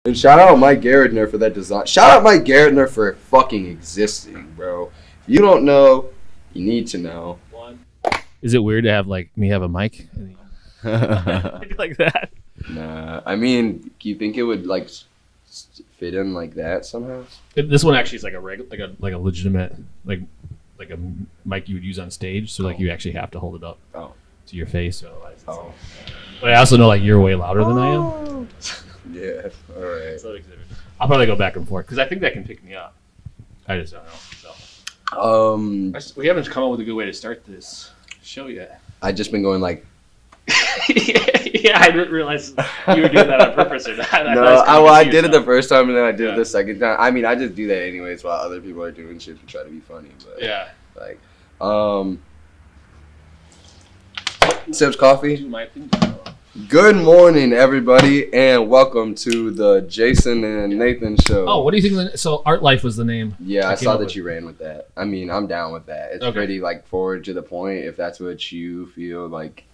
And shout out Mike Garridner for that design. Shout out Mike Garridner for fucking existing, bro. If you don't know, you need to know. Is it weird to have me have a mic? Like that? Nah, I mean, do you think it would fit in like that somehow? This one actually is like a legitimate like a mic you would use on stage. So you actually have to hold it up to your face. Otherwise, but I also know you're way louder than I am. Yeah. All right. So I'll probably go back and forth because I think that can pick me up. I just don't know. So. We haven't come up with a good way to start this show yet. I just been going Yeah, I didn't realize you were doing that on purpose or not. I did it the first time and then I did it the second time. I mean, I just do that anyways while other people are doing shit to try to be funny. But yeah. Sips Coffee. Good morning, everybody, and welcome to the Jason and Nathan show. Oh, what do you think? So, Art Life was the name. Yeah, I saw that you ran with that. I mean, I'm down with that. It's pretty forward to the point. If that's what you feel like,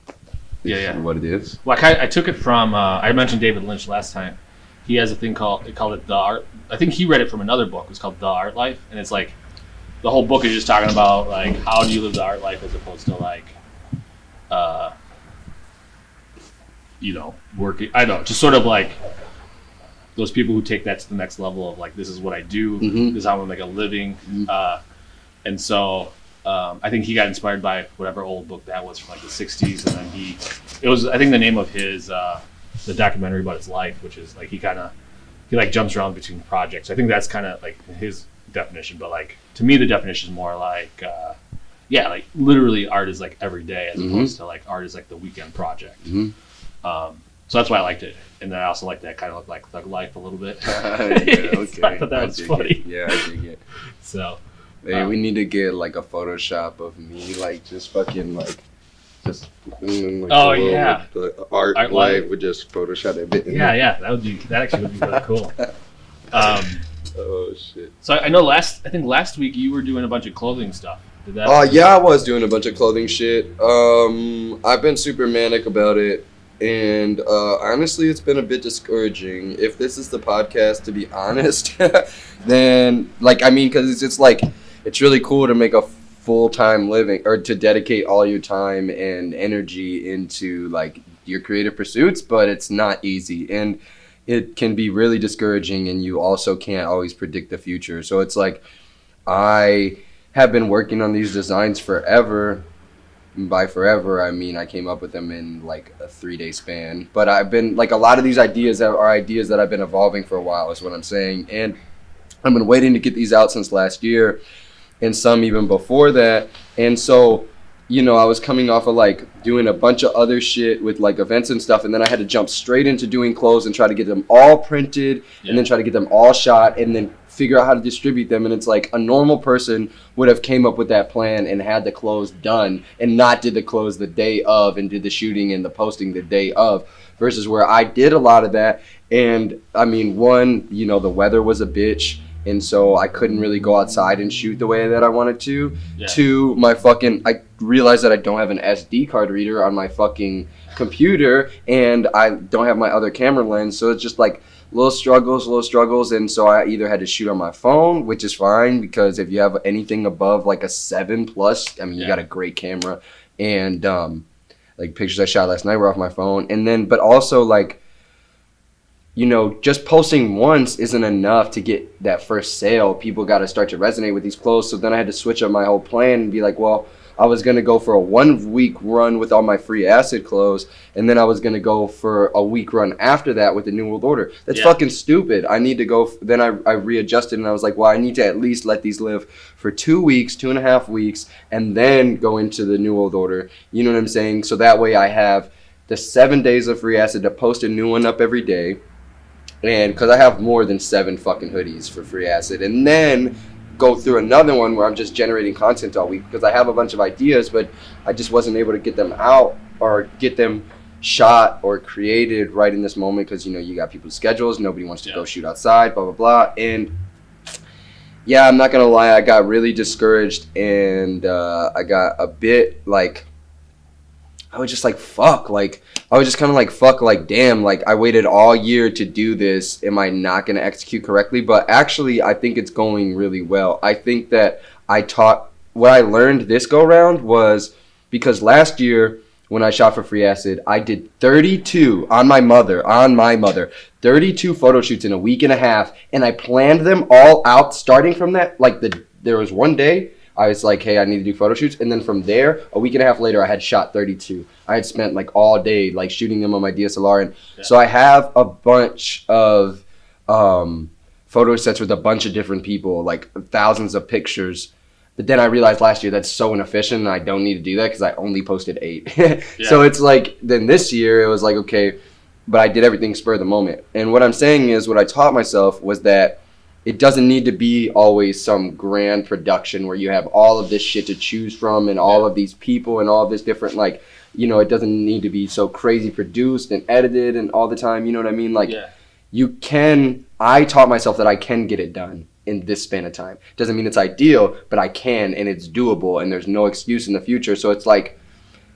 what it is. Well, I took it from. I mentioned David Lynch last time. He has a thing called it The Art. I think he read it from another book. It's called The Art Life, and it's the whole book is just talking about how do you live the art life as opposed to working. I don't know, just sort of those people who take that to the next level of this is what I do, this is how I make a living, and so I think he got inspired by whatever old book that was from the 60s, and then I think the name of his the documentary about his life, which is he jumps around between projects. I think that's kind of his definition, but to me the definition is more literally art is every day as opposed to art is the weekend project. So that's why I liked it, and then I also liked that kind of looked like Thug Life a little bit. Okay. I thought that was funny. Yeah, I dig it. So, hey, we need to get a Photoshop of me, just fucking just. The art life would just Photoshop a bit. Yeah, that actually would be really cool. Oh shit! So I know I think last week you were doing a bunch of clothing stuff. Did that? I was doing a bunch of clothing shit. I've been super manic about it. And honestly, it's been a bit discouraging. If this is the podcast, to be honest, then because it's really cool to make a full-time living or to dedicate all your time and energy into your creative pursuits, but it's not easy and it can be really discouraging, and you also can't always predict the future. So it's I have been working on these designs forever. By forever, I mean I came up with them in a 3-day span. But I've been a lot of these ideas are ideas that I've been evolving for a while, is what I'm saying. And I've been waiting to get these out since last year, and some even before that. And so, I was coming off of doing a bunch of other shit with events and stuff, and then I had to jump straight into doing clothes and try to get them all printed, and then try to get them all shot, and then figure out how to distribute them. And it's a normal person would have came up with that plan and had the clothes done and not did the clothes the day of and did the shooting and the posting the day of, versus where I did a lot of that. And I mean, one, the weather was a bitch, and so I couldn't really go outside and shoot the way that I wanted to. Two, I realized that I don't have an SD card reader on my fucking computer, and I don't have my other camera lens, so it's just little struggles, and so I either had to shoot on my phone, which is fine, because if you have anything above a 7+, I mean, you got a great camera, and pictures I shot last night were off my phone, and then, but also just posting once isn't enough to get that first sale. People got to start to resonate with these clothes, so then I had to switch up my whole plan and be well, I was going to go for a 1-week run with all my Free Acid clothes, and then I was going to go for a week run after that with the New World Order. That's fucking stupid. I need to go. Then I readjusted, and I was I need to at least let these live for 2 weeks, 2.5 weeks, and then go into the New World Order. You know what I'm saying? So that way I have the 7 days of Free Acid to post a new one up every day, and because I have more than 7 fucking hoodies for Free Acid, and then go through another one where I'm just generating content all week, because I have a bunch of ideas, but I just wasn't able to get them out or get them shot or created right in this moment, because you got people's schedules, nobody wants to go shoot outside, blah blah blah. And I'm not gonna lie, I got really discouraged, and I got a bit I was just fuck, I was just kind of like, fuck, like, damn, like, I waited all year to do this. Am I not going to execute correctly? But actually, I think it's going really well. I think that what I learned this go round was because last year when I shot for Free Acid, I did 32 on my mother, 32 photo shoots in a week and a half. And I planned them all out starting from that. Like, there was one day I was like, hey, I need to do photo shoots. And then from there, a week and a half later, I had shot 32. I had spent like all day like shooting them on my DSLR. And so I have a bunch of photo sets with a bunch of different people, like thousands of pictures. But then I realized last year that's so inefficient and I don't need to do that because I only posted 8. So it's like, then this year it was like, okay, but I did everything spur of the moment. And what I'm saying is what I taught myself was that it doesn't need to be always some grand production where you have all of this shit to choose from and all of these people and all of this different, like, you know, it doesn't need to be so crazy produced and edited and all the time, you know what I mean? Like, I taught myself that I can get it done in this span of time. Doesn't mean it's ideal, but I can, and it's doable, and there's no excuse in the future. So it's like,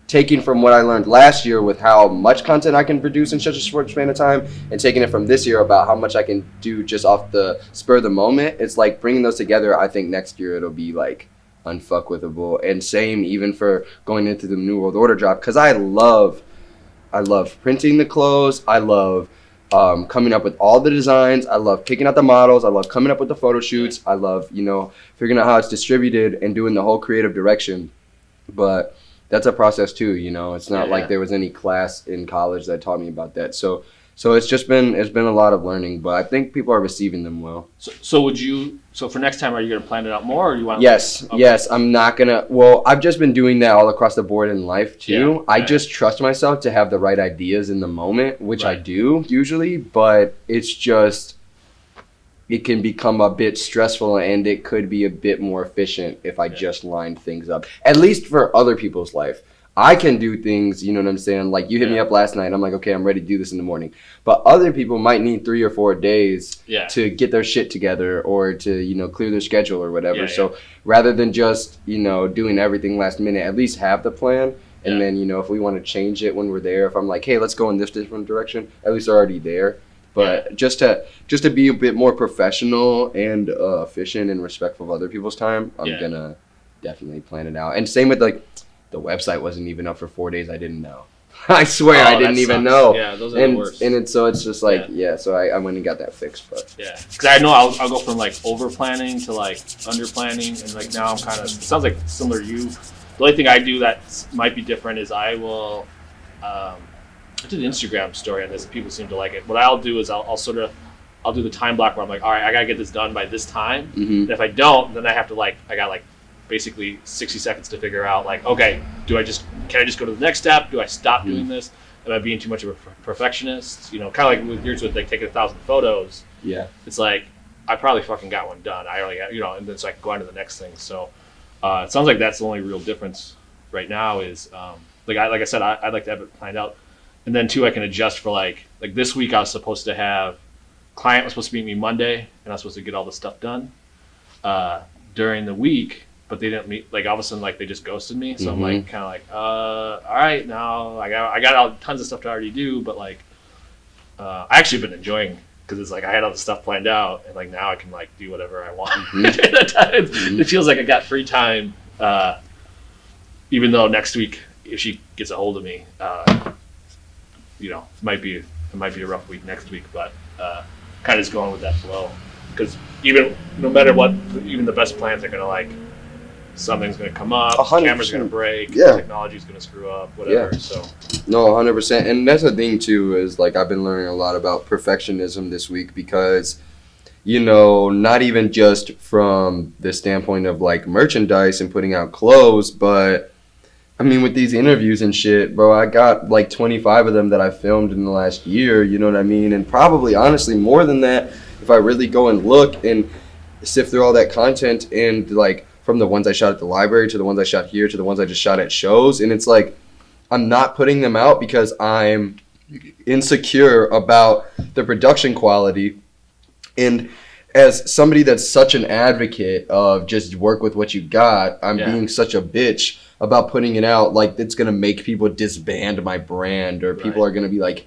taking from what I learned last year with how much content I can produce in such a short span of time and taking it from this year about how much I can do just off the spur of the moment, it's like bringing those together. I think next year it'll be like unfuckwithable. And same even for going into the New World Order drop, because I love printing the clothes. I love coming up with all the designs. I love picking out the models. I love coming up with the photo shoots. I love, you know, figuring out how it's distributed and doing the whole creative direction. But that's a process too, you know. It's not like there was any class in college that taught me about that. So it's been a lot of learning, but I think people are receiving them well. So for next time, are you going to plan it out more, or do you want? Yes, I'm not gonna. Well, I've just been doing that all across the board in life too. I just trust myself to have the right ideas in the moment, which I do usually, but it's just, it can become a bit stressful and it could be a bit more efficient if I just lined things up. At least for other people's life. I can do things, you know what I'm saying? Like, you hit me up last night, I'm like, okay, I'm ready to do this in the morning. But other people might need 3 or 4 days to get their shit together or to, you know, clear their schedule or whatever. So rather than just, you know, doing everything last minute, at least have the plan. And then, you know, if we want to change it when we're there, if I'm like, hey, let's go in this different direction, at least they're already there. But just to be a bit more professional and efficient and respectful of other people's time, I'm gonna definitely plan it out. And same with, like, the website wasn't even up for 4 days. I didn't know. I swear I didn't even know. Yeah, those are the worst. And it's just like so I went and got that fixed. But because I know I'll go from like over planning to like under planning, and like now I'm kind of, it sounds like similar to you. The only thing I do that might be different is I will. I did an Instagram story on this, and people seem to like it. What I'll do is I'll do the time block where I'm like, all right, I gotta get this done by this time. And if I don't, then I have to I got basically 60 seconds to figure out, like, okay, can I just go to the next step? Do I stop doing this? Am I being too much of a perfectionist? You know, kind of like with yours with like taking 1,000 photos. Yeah. It's like, I probably fucking got one done. I only got, you know, and then so I can go on to the next thing. So it sounds like that's the only real difference right now is, like I said, I'd like to have it planned out. And then too, I can adjust for like this week I was supposed to have, client was supposed to meet me Monday, and I was supposed to get all the stuff done during the week, but they didn't meet. Like all of a sudden, like they just ghosted me. So I'm like, kind of like, all right, now I got tons of stuff to already do, but like, I actually been enjoying, because it's like I had all the stuff planned out, and like now I can like do whatever I want. It feels like I got free time, even though next week, if she gets a hold of me, you know, it might be a rough week next week, but kind of just going with that flow, because even no matter what, even the best plans are gonna like, something's gonna come up, 100%. Camera's gonna break, technology's gonna screw up, whatever. So no, 100%. And that's the thing too, is like I've been learning a lot about perfectionism this week, because, you know, not even just from the standpoint of like merchandise and putting out clothes, but I mean, with these interviews and shit, bro, I got like 25 of them that I filmed in the last year, you know what I mean? And probably, honestly, more than that, if I really go and look and sift through all that content, and like from the ones I shot at the library to the ones I shot here to the ones I just shot at shows. And it's like, I'm not putting them out because I'm insecure about the production quality. And as somebody that's such an advocate of just work with what you got, I'm being such a bitch about putting it out like it's gonna make people disband my brand, or people are gonna be like,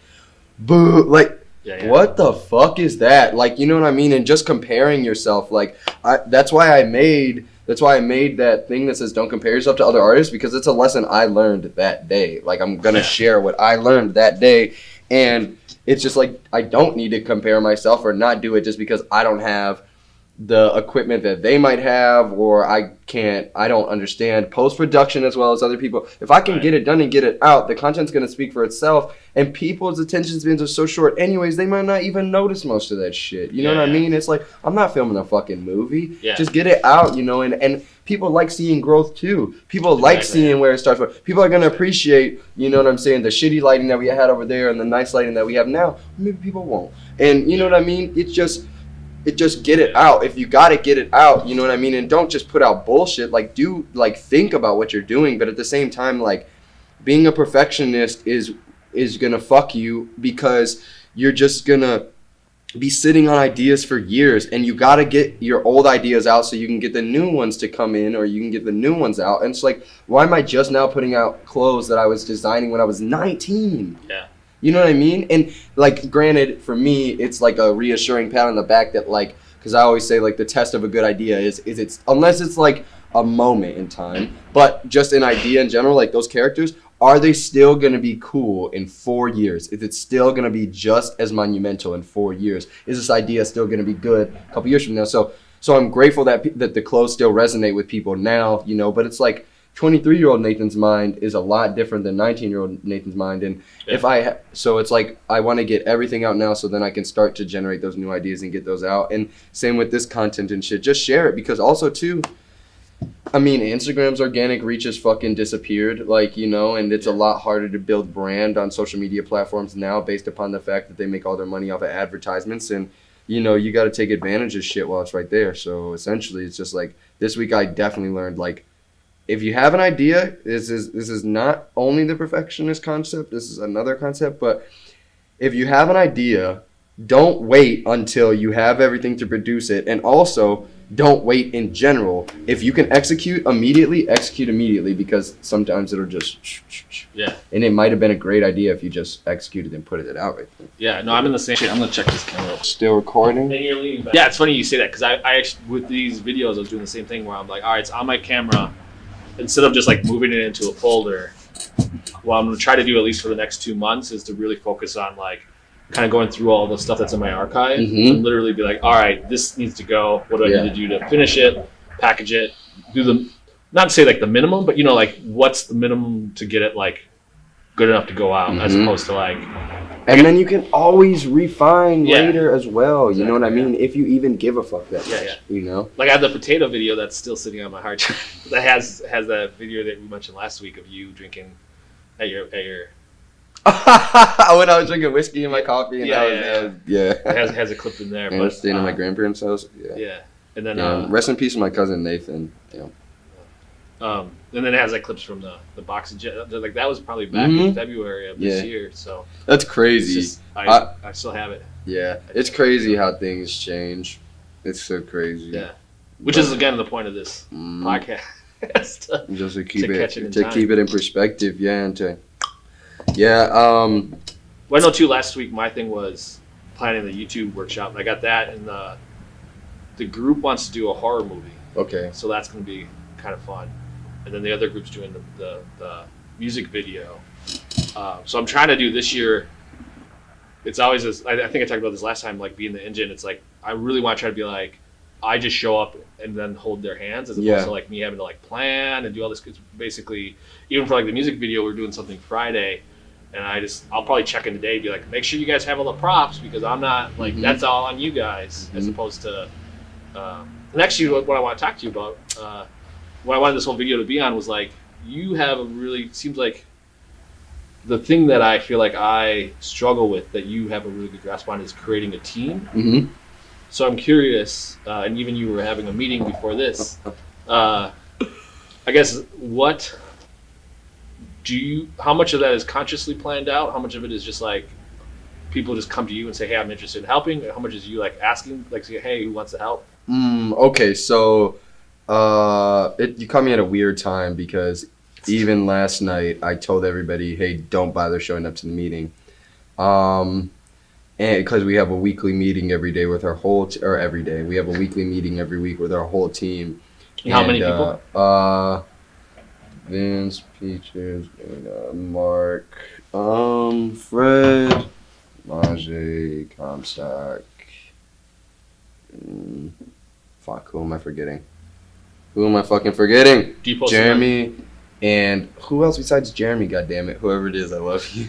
boo, like, what the fuck is that? Like, you know what I mean? And just comparing yourself, like, that's why I made that thing that says don't compare yourself to other artists, because it's a lesson I learned that day. Like, I'm gonna share what I learned that day, and it's just like, I don't need to compare myself or not do it just because I don't have the equipment that they might have, or I don't understand post-production as well as other people. If I can get it done and get it out, the content's going to speak for itself, and people's attention spans are so short anyways, they might not even notice most of that shit. You know what I mean? It's like, I'm not filming a fucking movie. Just get it out, you know, and people like seeing growth too. People like seeing where it starts from. People are going to appreciate, you know what I'm saying, the shitty lighting that we had over there and the nice lighting that we have now. Maybe people won't. And you know what I mean? It's just get it out. If you got to get it out, you know what I mean? And don't just put out bullshit. Like, think about what you're doing, but at the same time, like, being a perfectionist is going to fuck you, because you're just going to be sitting on ideas for years, and you got to get your old ideas out so you can get the new ones to come in, or you can get the new ones out. And it's like, why am I just now putting out clothes that I was designing when I was 19? Yeah. You know what I mean? And, like, granted, for me, it's like a reassuring pat on the back that, like, because I always say, like, the test of a good idea is it's, unless it's, like, a moment in time, but just an idea in general, like, those characters, are they still going to be cool in 4 years? Is it still going to be just as monumental in 4 years? Is this idea still going to be good a couple years from now? So I'm grateful that the clothes still resonate with people now, you know, but it's like, 23-year-old Nathan's mind is a lot different than 19-year-old Nathan's mind, and so it's like, I want to get everything out now so then I can start to generate those new ideas and get those out. And same with this content and shit, just share it, because also too, I mean, Instagram's organic reach has fucking disappeared, like, you know, and it's a lot harder to build brand on social media platforms now based upon the fact that they make all their money off of advertisements, and, you know, you got to take advantage of shit while it's right there. So essentially, it's just like, this week I definitely learned, like, if you have an idea, this is not only the perfectionist concept, this is another concept, but if you have an idea, don't wait until you have everything to produce it, and also don't wait in general. If you can execute immediately, because sometimes it'll just and it might have been a great idea if you just executed and put it out right there. Yeah, no, I'm in the same shit. I'm gonna check this camera. Still recording? And you're leaning back. Yeah, it's funny you say that, because I actually, with these videos, I was doing the same thing where I'm like, all right, it's on my camera. Instead of just like moving it into a folder, what I'm going to try to do, at least for the next 2 months, is to really focus on like kind of going through all the stuff that's in my archive and literally be like, all right, this needs to go. What do I need to do to finish it, package it, do the, not to say like the minimum, but you know, like what's the minimum to get it like good enough to go out, as opposed to like. And then you can always refine later as well. You know what I mean? If you even give a fuck that much, you know? Like I have the potato video that's still sitting on my hard drive that has that video that we mentioned last week of you drinking at your when I was drinking whiskey in my coffee. And it has a clip in there. And I was staying at my grandparents' house. Yeah. And then rest in peace to my cousin Nathan. Yeah. And then it has like clips from the boxing jet. Like that was probably back in February of this year. So that's crazy. Just, I still have it. Yeah, it's crazy how things change. It's so crazy. Yeah, which is again the point of this podcast. Just to keep it in perspective. Yeah, and well, I know too. Last week my thing was planning the YouTube workshop. I got that, and the group wants to do a horror movie. Okay. So that's going to be kind of fun. And then the other group's doing the music video. So I'm trying to do this year. It's always this, I think I talked about this last time, like being the engine. It's like, I really want to try to be like, I just show up and then hold their hands, as opposed to like me having to like plan and do all this. Cause basically, even for like the music video, we're doing something Friday, and I'll probably check in today and be like, make sure you guys have all the props, because I'm not like, that's all on you guys, as opposed to, and actually what I want to talk to you about, what I wanted this whole video to be on was like, you have a really, seems like the thing that I feel like I struggle with that you have a really good grasp on is creating a team. So I'm curious, and even you were having a meeting before this, I guess how much of that is consciously planned out? How much of it is just like people just come to you and say, hey, I'm interested in helping? How much is you like asking, like, say, hey, who wants to help? Okay, so you caught me at a weird time because even last night I told everybody, hey, don't bother showing up to the meeting. And because we have a weekly meeting every day with our whole every day. We have a weekly meeting every week with our whole team. And how many people? Vince, Peaches, Mark, Fred, Majay, Comstock. Fuck, who am I forgetting? Who am I fucking forgetting? Jeremy, and who else besides Jeremy? Goddammit, whoever it is, I love you.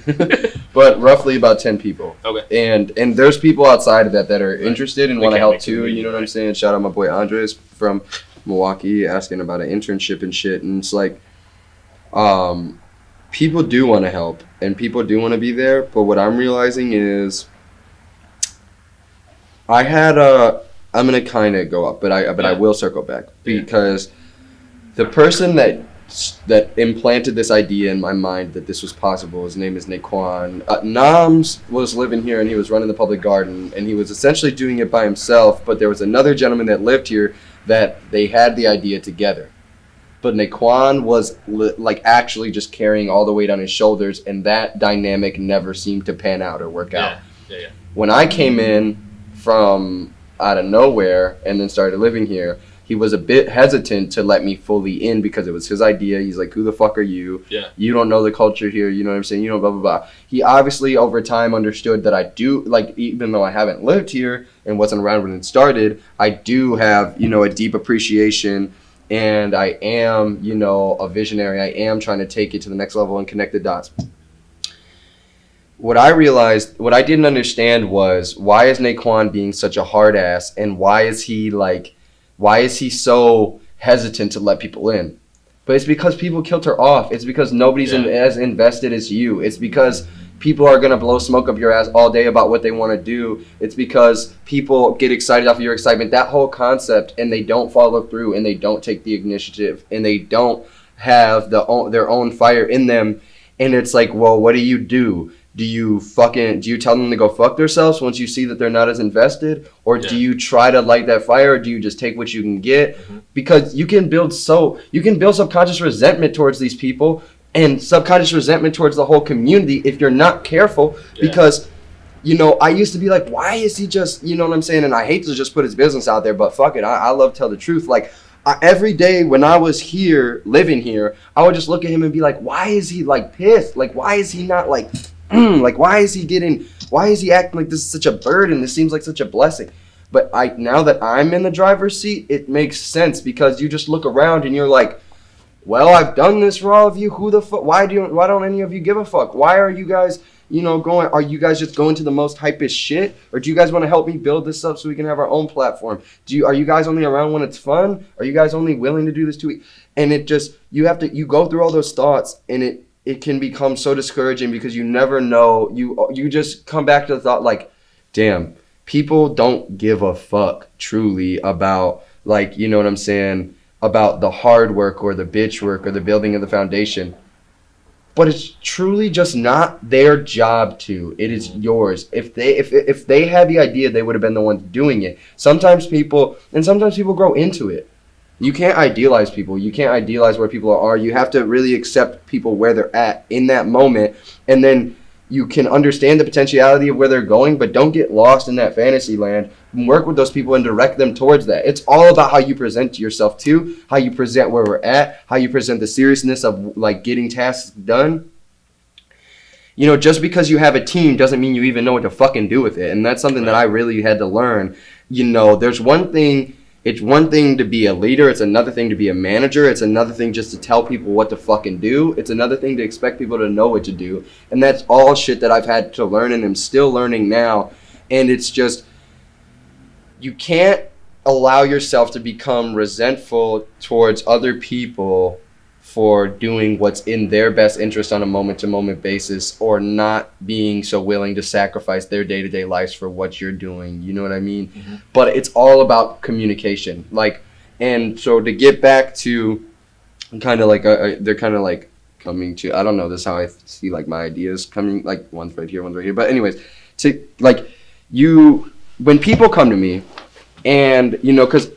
But roughly about 10 people. Okay. And there's people outside of that are interested and want to help too. You know what I'm saying? Shout out my boy Andres from Milwaukee asking about an internship and shit. And it's like, people do want to help and people do want to be there. But what I'm realizing is, I'm gonna kind of go up, but I will circle back because the person that implanted this idea in my mind that this was possible, his name is Naquan. Nams was living here and he was running the public garden and he was essentially doing it by himself, but there was another gentleman that lived here that they had the idea together. But Naquan was like actually just carrying all the weight on his shoulders, and that dynamic never seemed to pan out or work out. Yeah. When I came in from out of nowhere and then started living here, he was a bit hesitant to let me fully in because it was his idea. He's like, who the fuck are you? Yeah. You don't know the culture here. You know what I'm saying? You know, blah, blah, blah. He obviously over time understood that I do, like, even though I haven't lived here and wasn't around when it started, I do have, you know, a deep appreciation, and I am, you know, a visionary. I am trying to take it to the next level and connect the dots. What I realized, what I didn't understand was, why is Naquan being such a hard ass, and why is he so hesitant to let people in? But it's because people killed her off. It's because nobody's as invested as you. It's because people are going to blow smoke up your ass all day about what they want to do. It's because people get excited off of your excitement. That whole concept, and they don't follow through, and they don't take the initiative, and they don't have their own fire in them. And it's like, well, what do? Do you tell them to go fuck themselves once you see that they're not as invested? Or do you try to light that fire, or do you just take what you can get? Mm-hmm. Because you can build subconscious resentment towards these people and subconscious resentment towards the whole community if you're not careful. Because, you know, I used to be like, why is he just, you know what I'm saying? And I hate to just put his business out there, but fuck it. I love to tell the truth. Like, every day when I was here, living here, I would just look at him and be like, why is he like pissed? Like, why is he not like... like, why is he acting like this is such a burden? This seems like such a blessing. But now that I'm in the driver's seat, it makes sense, because you just look around and you're like, well, I've done this for all of you. Who the fuck? Why don't any of you give a fuck? Why are you guys, you know, are you guys just going to the most hypest shit? Or do you guys want to help me build this up so we can have our own platform? Are you guys only around when it's fun? Are you guys only willing to do this too? And it just, you go through all those thoughts, and it can become so discouraging, because you never know. You just come back to the thought, like, damn, people don't give a fuck truly about, like, you know what I'm saying, about the hard work or the bitch work or the building of the foundation. But it's truly just not their job to. It is yours. If they had the idea, they would have been the ones doing it. Sometimes people grow into it. You can't idealize people. You can't idealize where people are. You have to really accept people where they're at in that moment. And then you can understand the potentiality of where they're going, but don't get lost in that fantasy land. Work with those people and direct them towards that. It's all about how you present yourself too, how you present where we're at, how you present the seriousness of, like, getting tasks done. You know, just because you have a team doesn't mean you even know what to fucking do with it. And that's something that I really had to learn. You know, it's one thing to be a leader. It's another thing to be a manager. It's another thing just to tell people what to fucking do. It's another thing to expect people to know what to do. And that's all shit that I've had to learn, and I'm still learning now. And it's just, you can't allow yourself to become resentful towards other people for doing what's in their best interest on a moment-to-moment basis, or not being so willing to sacrifice their day-to-day lives for what you're doing. You know what I mean? Mm-hmm. But it's all about communication. Like, and so to get back to kind of like, they're kind of like coming to, I don't know, this is how I see like my ideas coming, like one's right here, one's right here. But anyways, to like when people come to me and, you know, because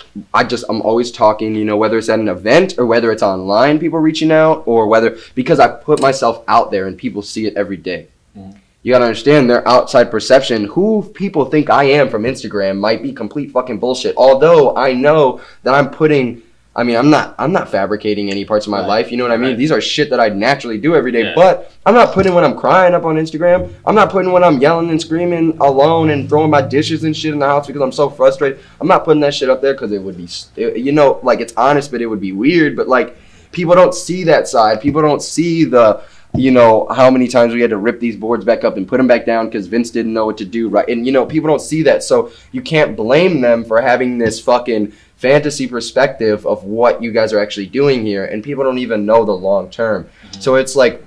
I'm always talking, you know, whether it's at an event or whether it's online, people reaching out, or because I put myself out there and people see it every day. Mm-hmm. You gotta understand their outside perception. Who people think I am from Instagram might be complete fucking bullshit. Although I know that I'm not fabricating any parts of my life. You know what I mean? Right. These are shit that I naturally do every day. Yeah. But I'm not putting when I'm crying up on Instagram. I'm not putting when I'm yelling and screaming alone and throwing my dishes and shit in the house because I'm so frustrated. I'm not putting that shit up there because it would be, you know, like it's honest, but it would be weird. But like people don't see that side. People don't see the, you know, how many times we had to rip these boards back up and put them back down because Vince didn't know what to do, right? And, you know, people don't see that. So you can't blame them for having this fucking fantasy perspective of what you guys are actually doing here. And people don't even know the long term. Mm-hmm. So it's like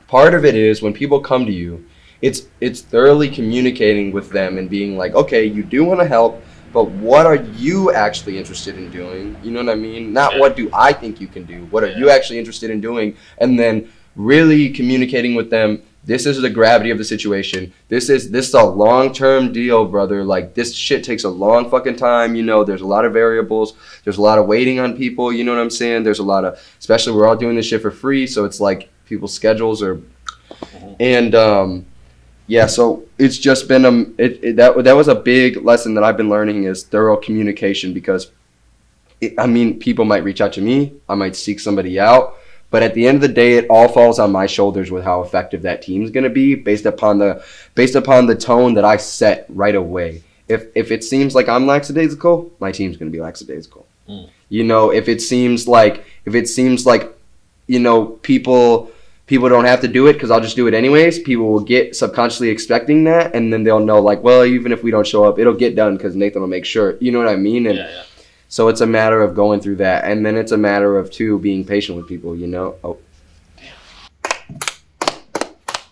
part of it is when people come to you, it's thoroughly communicating with them and being like, okay, you do want to help, but what are you actually interested in doing? You know what I mean? Not what do I think you can do? What are you actually interested in doing? And then really communicating with them. This is the gravity of the situation. This is a long-term deal, brother. Like, this shit takes a long fucking time. You know, there's a lot of variables. There's a lot of waiting on people. You know what I'm saying? There's a lot of, especially we're all doing this shit for free. So it's like people's schedules are, and yeah. So it's just been that was a big lesson that I've been learning is thorough communication because, people might reach out to me. I might seek somebody out. But at the end of the day, it all falls on my shoulders with how effective that team's going to be based upon the tone that I set right away. If it seems like I'm lackadaisical, my team's going to be lackadaisical. Mm. You know, if it seems like you know, people don't have to do it because I'll just do it anyways, people will get subconsciously expecting that, and then they'll know like, well, even if we don't show up, it'll get done because Nathan will make sure. You know what I mean? And yeah. So it's a matter of going through that, and then it's a matter of being patient with people, you know. Oh, damn!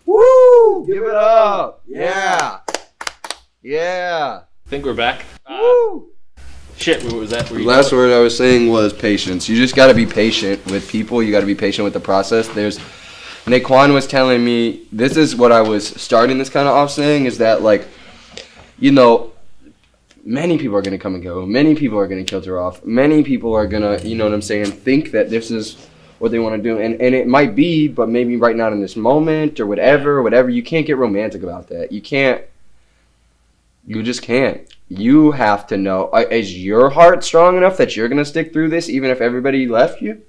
Woo! Give it up! Yeah, yeah. I think we're back. Woo! Shit, what was that? The last word I was saying was patience. You just got to be patient with people. You got to be patient with the process. Naquan was telling me, this is what I was starting this kind of off saying, is that like, you know. Many people are going to come and go. Many people are going to kilter off. Many people are going to, you know what I'm saying, think that this is what they want to do. And it might be, but maybe right now in this moment or whatever. You can't get romantic about that. You just can't. You have to know, is your heart strong enough that you're going to stick through this even if everybody left you?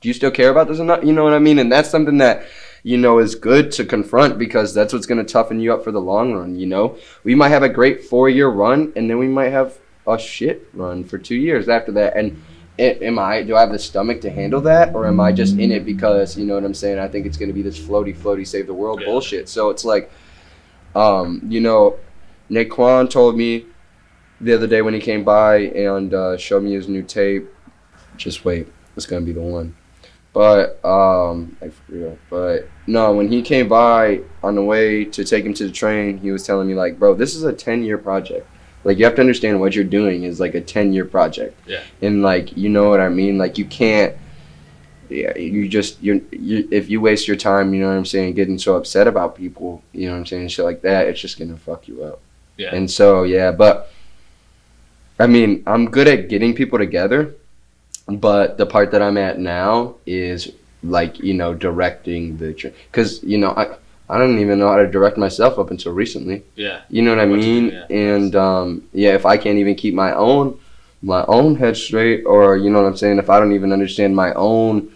Do you still care about this or not? You know what I mean? And that's something that, you know, is good to confront because that's what's going to toughen you up for the long run, you know? We might have a great 4-year run, and then we might have a shit run for 2 years after that. And do I have the stomach to handle that, or am I just in it because, you know what I'm saying, I think it's going to be this floaty, save the world bullshit. So it's like, you know, Naquan told me the other day when he came by and showed me his new tape, just wait, it's going to be the one. But, like for real. But, no, when he came by on the way to take him to the train, he was telling me, like, bro, this is a 10-year project. Like, you have to understand what you're doing is, like, a 10-year project. Yeah. And, like, you know what I mean? Like, you can't, if you waste your time, you know what I'm saying, getting so upset about people, you know what I'm saying, shit like that, it's just going to fuck you up. Yeah. And so, yeah, but, I mean, I'm good at getting people together. But the part that I'm at now is, like, you know, directing the because, you know, I don't even know how to direct myself up until recently. Yeah. You know what I mean? And, if I can't even keep my own head straight, or, you know what I'm saying, if I don't even understand my own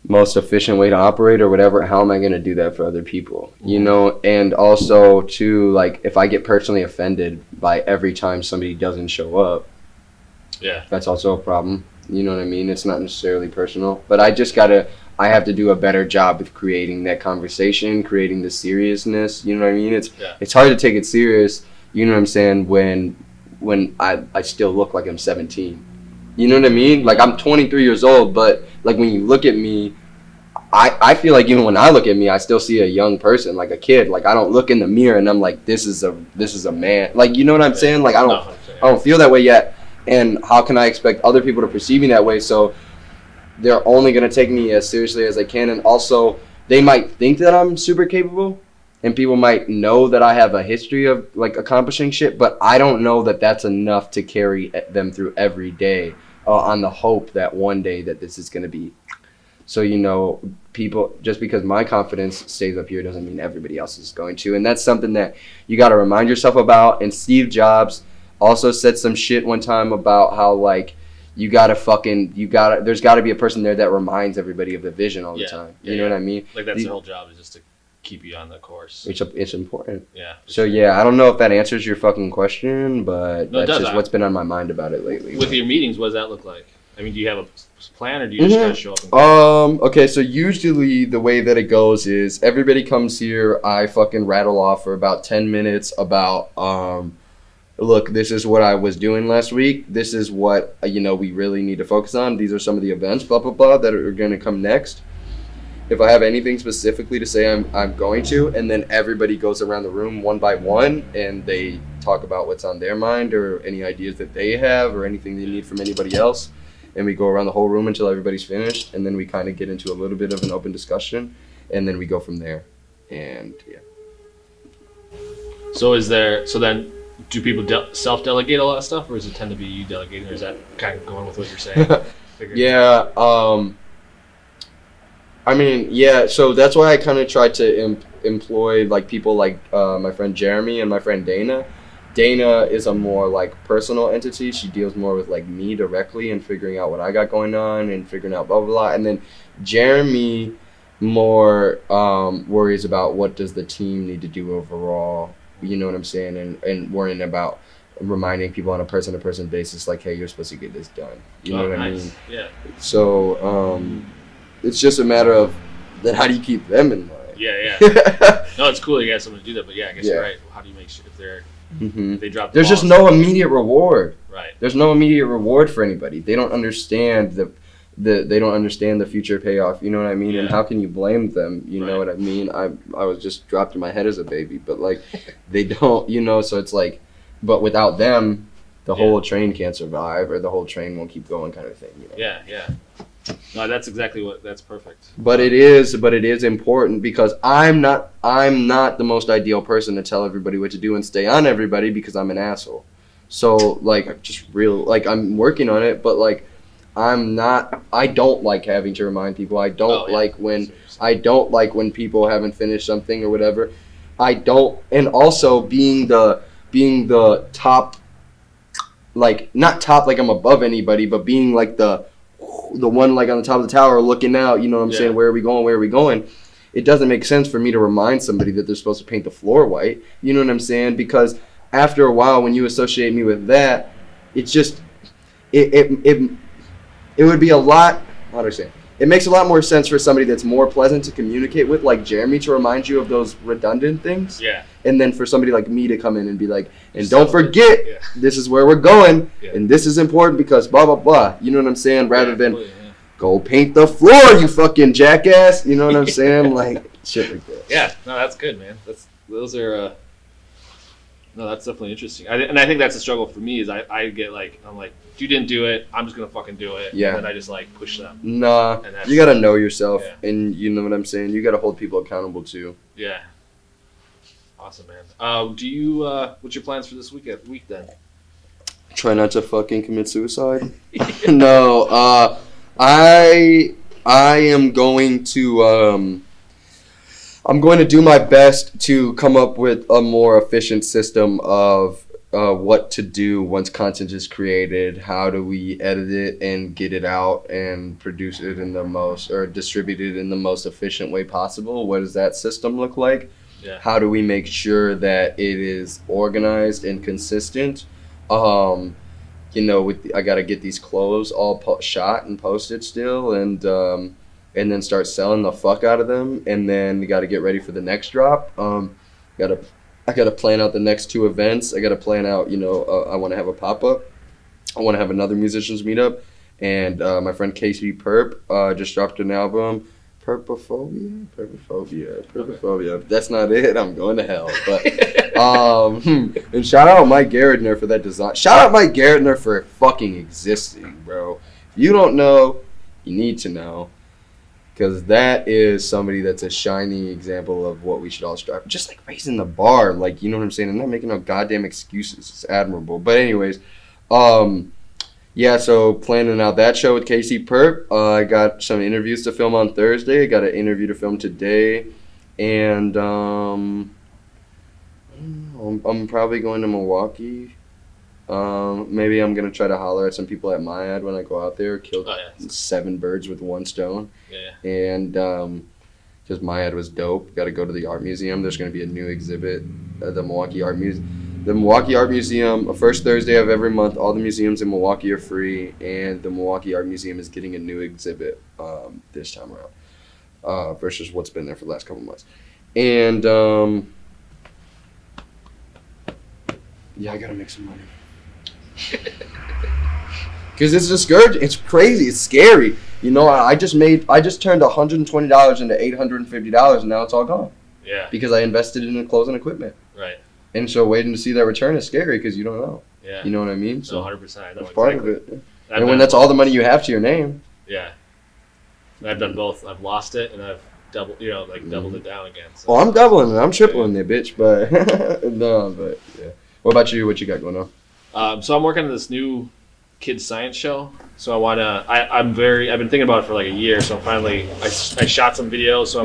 most efficient way to operate or whatever, how am I going to do that for other people? Mm-hmm. You know, and also, too, like, if I get personally offended by every time somebody doesn't show up, yeah, that's also a problem. You know what I mean? It's not necessarily personal, but I have to do a better job with creating that conversation, creating the seriousness. You know what I mean? It's hard to take it serious. You know what I'm saying? When I still look like I'm 17. You know what I mean? Like, I'm 23 years old, but like when you look at me, I feel like even when I look at me, I still see a young person, like a kid. Like, I don't look in the mirror and I'm like, this is a man. Like, you know what I'm saying? Like, I don't feel that way yet. And how can I expect other people to perceive me that way? So they're only going to take me as seriously as they can. And also, they might think that I'm super capable. and people might know that I have a history of like accomplishing shit, but I don't know that that's enough to carry them through every day on the hope that one day that this is going to be. So, you know, people, just because my confidence stays up here doesn't mean everybody else is going to. And that's something that you got to remind yourself about. And Steve Jobs also said some shit one time about how, like, there's got to be a person there that reminds everybody of the vision all the time. You know what I mean? Like, that's the whole job, is just to keep you on the course. It's important. Yeah. So, yeah, I don't know if that answers your fucking question, but that's just what's been on my mind about it lately. With your meetings, what does that look like? I mean, do you have a plan, or do you just kind of show up? Okay, so usually the way that it goes is everybody comes here, I fucking rattle off for about 10 minutes about, look, this is what I was doing last week. This is what, we really need to focus on. These are some of the events, blah, blah, blah, that are going to come next. If I have anything specifically to say, I'm going to, and then everybody goes around the room one by one, and they talk about what's on their mind or any ideas that they have or anything they need from anybody else. And we go around the whole room until everybody's finished, and then we kind of get into a little bit of an open discussion, and then we go from there. And yeah. So then do people self-delegate a lot of stuff, or does it tend to be you delegating, or is that kind of going with what you're saying? Yeah. I mean, yeah. So that's why I kind of try to employ like people like my friend Jeremy and my friend Dana. Dana is a more like personal entity. She deals more with like me directly and figuring out what I got going on and figuring out blah blah blah. And then Jeremy more worries about what does the team need to do overall. You know what I'm saying? And worrying about reminding people on a person-to-person basis, like, hey, you're supposed to get this done. You know what I mean? Yeah. So it's just a matter of then how do you keep them in mind? Yeah. No, it's cool you got someone to do that, but yeah, I guess you're right. How do you make sure if they're if they drop the There's just no immediate reward. Right. There's no immediate reward for anybody. They don't understand they don't understand the future payoff. You know what I mean? Yeah. And how can you blame them? You know what I mean? I was just dropped in my head as a baby, but like they don't. So it's like, but without them, the whole train can't survive, or the whole train won't keep going, kind of thing. Yeah. No, that's exactly that's perfect. But it is important because I'm not the most ideal person to tell everybody what to do and stay on everybody because I'm an asshole. So like I'm working on it, but like I don't like having to remind people. I don't like when people haven't finished something or whatever. I don't, and also being the top, like not top like I'm above anybody, but being like the one like on the top of the tower looking out, you know what I'm saying? Where are we going? It doesn't make sense for me to remind somebody that they're supposed to paint the floor white. You know what I'm saying? Because after a while, when you associate me with that, it's just, it would be a lot, how do I say it? It makes a lot more sense for somebody that's more pleasant to communicate with, like Jeremy, to remind you of those redundant things. Yeah. And then for somebody like me to come in and be like, and don't forget, this is where we're going, and this is important because blah, blah, blah. You know what I'm saying? Rather than go paint the floor, you fucking jackass. You know what I'm saying? Like, shit like that. Yeah. No, that's good, man. Those are... No, that's definitely interesting. And I think that's a struggle for me is I get like, I'm like, if you didn't do it, I'm just going to fucking do it. Yeah. And then I just like push them. Nah, you got to know yourself and you know what I'm saying? You got to hold people accountable too. Yeah. Awesome, man. Do you, what's your plans for this week then? Try not to fucking commit suicide? No, I am going to, I'm going to do my best to come up with a more efficient system of what to do once content is created. How do we edit it and get it out and produce it in the most, or distribute it in the most efficient way possible? What does that system look like? Yeah. How do we make sure that it is organized and consistent? I got to get these clothes all shot and posted still, and then start selling the fuck out of them, and then you got to get ready for the next drop. I got to plan out the next 2 events. I got to plan out, I want to have a pop-up. I want to have another musicians meetup, and my friend Casey Perp just dropped an album, Perpophobia. That's not it. I'm going to hell. But and shout out Mike Garrettner for that design. Shout out Mike Garrettner for fucking existing, bro. If you don't know, you need to know. Because that is somebody that's a shining example of what we should all strive for. Just like raising the bar, like, you know what I'm saying? I'm not making no goddamn excuses. It's admirable. But anyways, yeah, so planning out that show with Casey Perp. I got some interviews to film on Thursday. I got an interview to film today. And I'm probably going to Milwaukee. Maybe I'm going to try to holler at some people at Myad when I go out there. Kill 7 birds with 1 stone. Yeah. And because Myad was dope. Got to go to the art museum. There's going to be a new exhibit at the Milwaukee Art Museum. The Milwaukee Art Museum, first Thursday of every month, all the museums in Milwaukee are free, and the Milwaukee Art Museum is getting a new exhibit this time around versus what's been there for the last couple months. And yeah, I got to make some money. Because it's discouraging. It's crazy. It's scary. You know, I just turned $120 into $850, and now it's all gone. Yeah. Because I invested in the clothes and equipment. Right. And so waiting to see that return is scary because you don't know. Yeah. You know what I mean? So 100%. I know that's part of exactly. it. And when that's all the money you have to your name. Yeah. And I've done both. I've lost it and I've doubled it down again. So. Well, I'm doubling it. I'm tripling it, bitch. But no, but yeah. What about you? What you got going on? So I'm working on this new kids science show. So I've been thinking about it for like a year. So finally, I shot some videos. So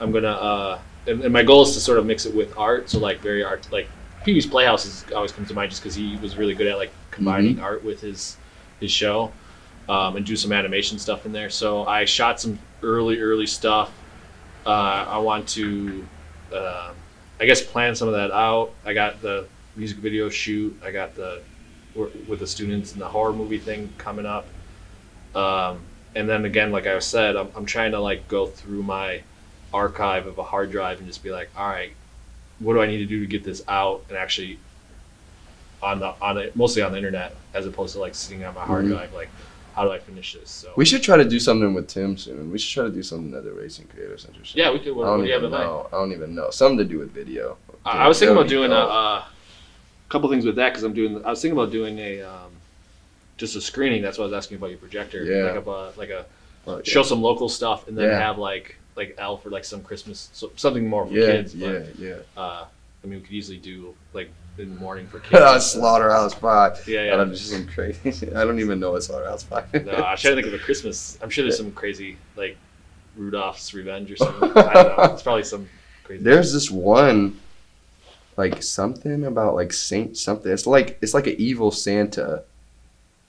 I'm gonna and my goal is to sort of mix it with art. So like very art, like Pee-wee's Playhouse always comes to mind just because he was really good at like combining art with his show, and do some animation stuff in there. So I shot some early stuff. I want to, I guess, plan some of that out. I got the music video shoot. I got with the students and the horror movie thing coming up. And then again, like I said, I'm trying to like go through my archive of a hard drive and just be like, all right, what do I need to do to get this out and actually mostly on the internet as opposed to like sitting on my hard drive, like how do I finish this? So we should try to do something with Tim soon. We should try to do something at the Racing Creative Center. Yeah, we could. What do you have in mind? I don't even know. Something to do with video. I was thinking about doing a couple things with that because I was thinking about doing just a screening. That's why I was asking about your projector. Yeah. Show some local stuff and then have like Elf or like some Christmas, something more for kids. Yeah. I mean, we could easily do like in the morning for kids. Slaughterhouse 5. Yeah. I'm just some crazy. I don't even know what Slaughterhouse 5 is. No, I was trying to think of a Christmas. I'm sure there's some crazy like Rudolph's Revenge or something. I don't know. It's probably some crazy. There's this one, like something about like Saint something. It's like an evil Santa.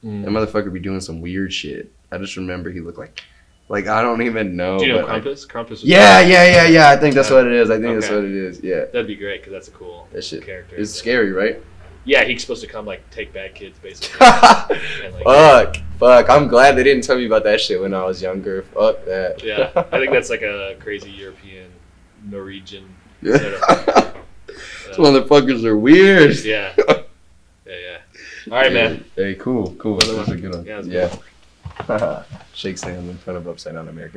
That motherfucker be doing some weird shit. I just remember he looked like I don't even know. Do you know Krampus? Krampus was yeah. I think that's what it is. That's what it is. Yeah. That'd be great because that's a cool character. It's scary, right? Yeah, he's supposed to come like take bad kids basically. And, like, Fuck. I'm glad they didn't tell me about that shit when I was younger. Fuck that. Yeah, I think that's like a crazy European, Norwegian. Yeah. Sort of, Those motherfuckers are weird. Yeah. All right, man. Hey, cool. That's a good one. Yeah. Shakes hand in front of Upside Down America.